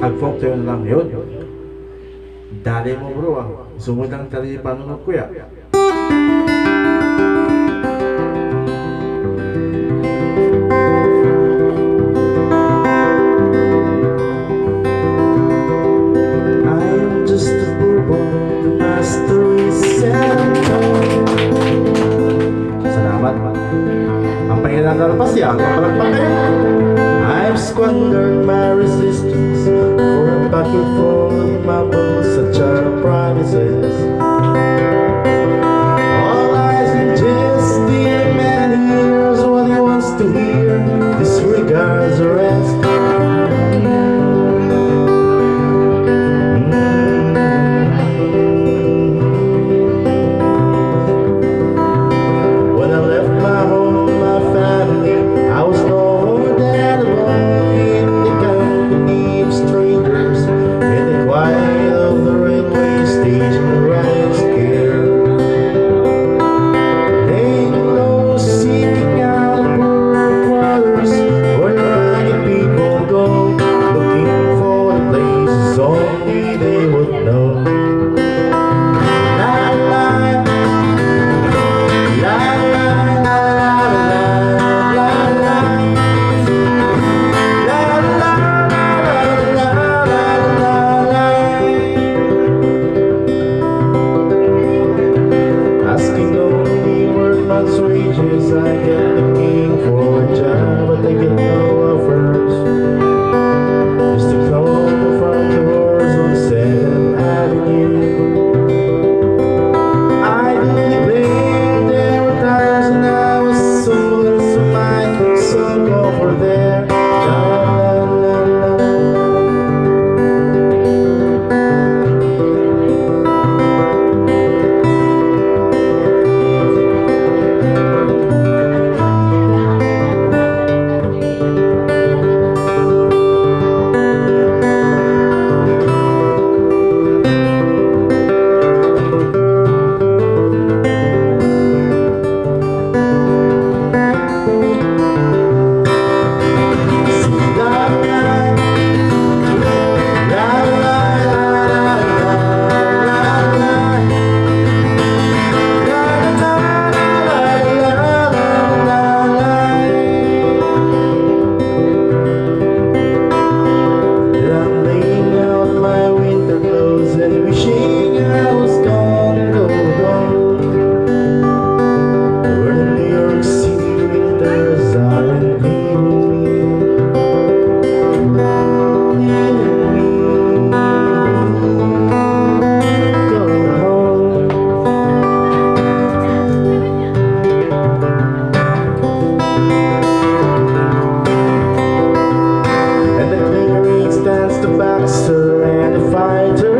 Agfok tayo na lang yun. Dali mo bro ah. Sumod ang tali panunod ko ya. I'm just a poor boy, the master is cellphone. Salamat. Ang pangilan na lapas ya. Kapalagpag kayo. I've squandered my resistance for a bucket full of marbles, such are the promises. All lies in just the man hears what he wants to hear, disregards the rest. When I left my home, my family, I was no more than a boy in the company of strangers, in the quiet of the railway station where I was scared. Laying low, seeking out poor quarters where the ragged people go, looking for the places only they would know. La la la la la la la asking only workman's wages. I get looking for a job, but I get no offers. Used to come over from the wars on 7th Avenue. I do declare there were times when I was so into my sunk over there. La la la la la. I'm laying out my winter clothes and wishing I was gone, where the New York City winters aren't leaving me, going home. And the clearing stands the boxer and the fighter.